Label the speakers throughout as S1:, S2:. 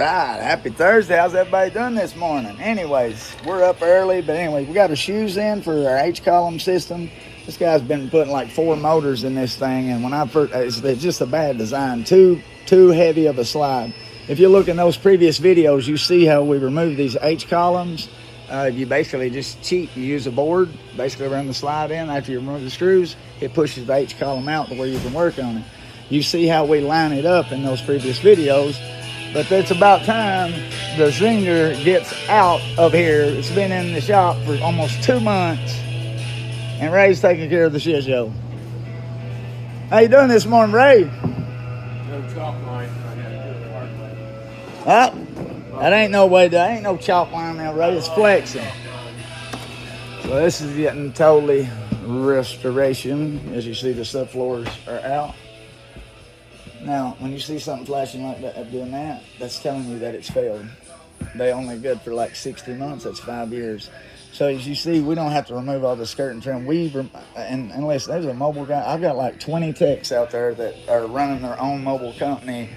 S1: Right, happy Thursday. How's everybody doing this morning? Anyways, we're up early, but anyway, we got our shoes in for our H-column system. This guy's been putting like 4 motors in this thing, and when I first, it's just a bad design. Too heavy of a slide. If you look in those previous videos, you see how we remove these H-columns. You basically just cheat. You use a board, basically run the slide in. After you remove the screws, it pushes the H-column out to where you can work on it. You see how we line it up in those previous videos. But it's about time the Zinger gets out of here. It's been in the shop for almost 2 months, and Ray's taking care of the shit show. How you doing this morning, Ray?
S2: No chalk line. I got to do it the hard way.
S1: That ain't no way. There ain't no chalk line now, Ray. It's flexing. So this is getting totally restoration. As you see, the subfloors are out. Now, when you see something flashing like that, doing that, that's telling you that it's failed. They only good for like 60 months. That's 5 years. So as you see, we don't have to remove all the skirt and trim. And unless there's a mobile guy, I've got like 20 techs out there that are running their own mobile company,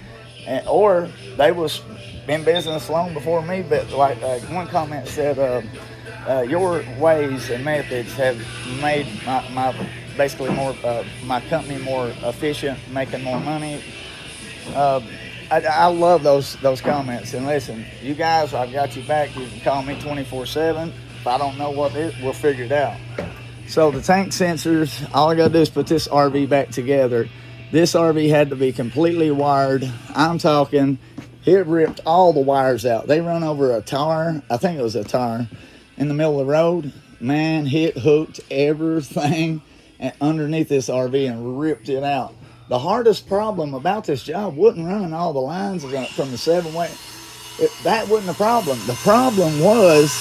S1: or they was in business long before me. But like one comment said, your ways and methods have made my basically more my company more efficient, making more money. I love those comments. And listen, you guys, I've got you back. You can call me 24/7. If I don't know what it is, we'll figure it out. So the tank sensors, all I got to do is put this RV back together. This RV had to be completely wired. I'm talking, it ripped all the wires out. They run over a tar. I think it was a tar in the middle of the road. Man, it hooked everything underneath this RV and ripped it out. The hardest problem about this job wasn't running all the lines from the 7-way. That wasn't the problem. The problem was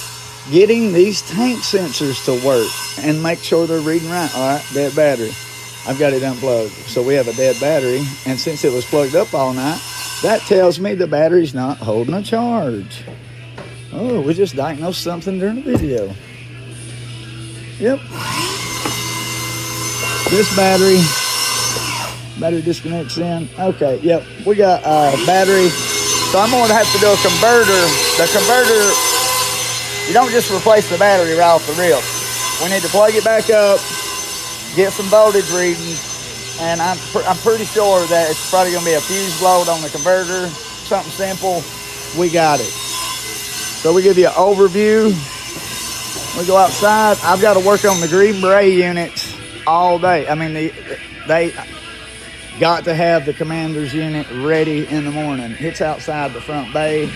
S1: getting these tank sensors to work and make sure they're reading right. All right, dead battery. I've got it unplugged. So we have a dead battery, and since it was plugged up all night, that tells me the battery's not holding a charge. Oh, we just diagnosed something during the video. Yep. This battery disconnects in. Okay, yep, we got battery. So I'm going to have to do a converter. The converter, you don't just replace the battery right off the rip. We need to plug it back up, get some voltage readings, and I'm pretty sure that it's probably going to be a fuse load on the converter, something simple. We got it. So we give you an overview. We go outside. I've got to work on the green beret units all day. I mean, they got to have the commander's unit ready in the morning. It's outside the front bay.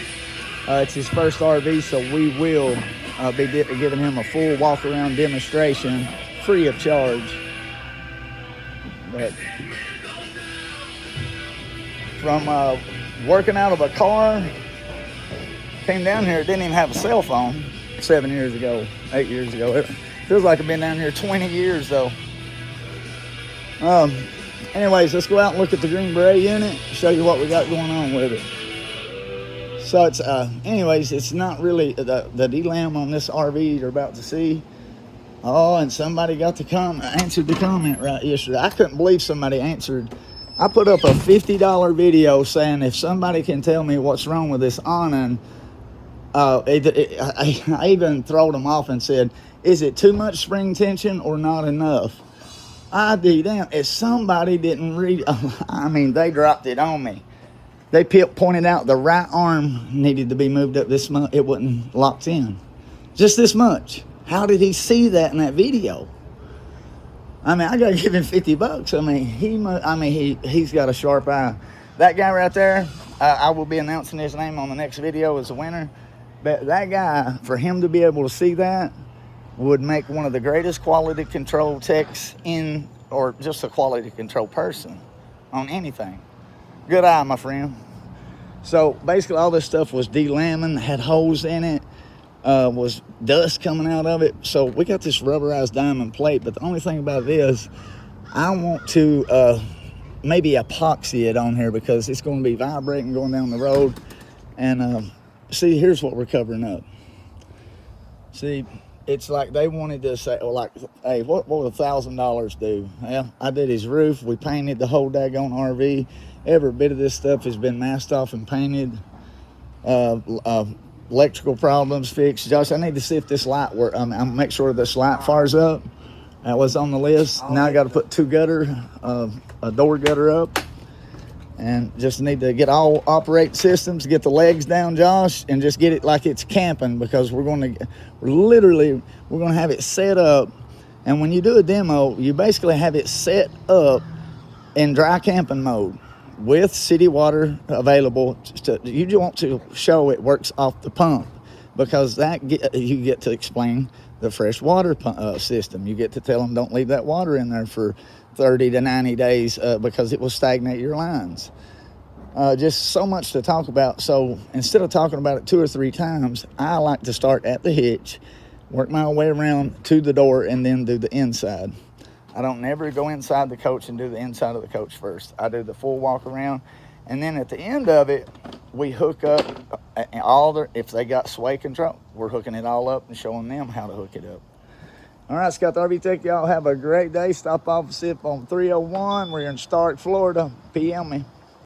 S1: It's his first RV, so we will be giving him a full walk-around demonstration free of charge. But from working out of a car, came down here, didn't even have a cell phone 7 years ago, 8 years ago. It feels like I've been down here 20 years, though. Anyways, let's go out and look at the Green Beret unit, show you what we got going on with it. So it's, anyways, it's not really the DLAM on this RV you're about to see. Oh, and somebody got answered the comment right yesterday. I couldn't believe somebody answered. I put up a $50 video saying if somebody can tell me what's wrong with this awning. I even throwed them off and said, is it too much spring tension or not enough? I did damn. If somebody didn't read, I mean, they dropped it on me. They pointed out the right arm needed to be moved up this much. It wasn't locked in. Just this much. How did he see that in that video? I mean, I got to give him $50. I mean, he's got a sharp eye. That guy right there, I will be announcing his name on the next video as a winner. But that guy, for him to be able to see that, would make one of the greatest quality control techs or just a quality control person on anything. Good eye, my friend. So basically all this stuff was delamming, had holes in it, was dust coming out of it. So we got this rubberized diamond plate, but the only thing about it is I want to maybe epoxy it on here because it's going to be vibrating going down the road. And see, here's what we're covering up. See, it's like they wanted to say, well, like, hey, what would $1,000 do? Well, I did his roof. We painted the whole daggone RV. Every bit of this stuff has been masked off and painted. electrical problems fixed. Josh, I need to see if this light work. I'll make sure this light fires up. That was on the list. Now I got to put two gutter, a door gutter up, and just need to get all operating systems, get the legs down, Josh, and just get it like it's camping, because we're going to have it set up. And when you do a demo, you basically have it set up in dry camping mode with city water available. You just want to show it works off the pump, because you get to explain the fresh water system. You get to tell them don't leave that water in there for 30 to 90 days because it will stagnate your lines. Just so much to talk about. So instead of talking about it 2 or 3 times, I like to start at the hitch, work my way around to the door, and then do the inside. I don't never go inside the coach and do the inside of the coach first. I do the full walk around, and then at the end of it, we hook up if they got sway control, we're hooking it all up and showing them how to hook it up. All right, Scott the RV Tech, y'all have a great day. Stop off and sip on 301. We're in Stark, Florida. PM me.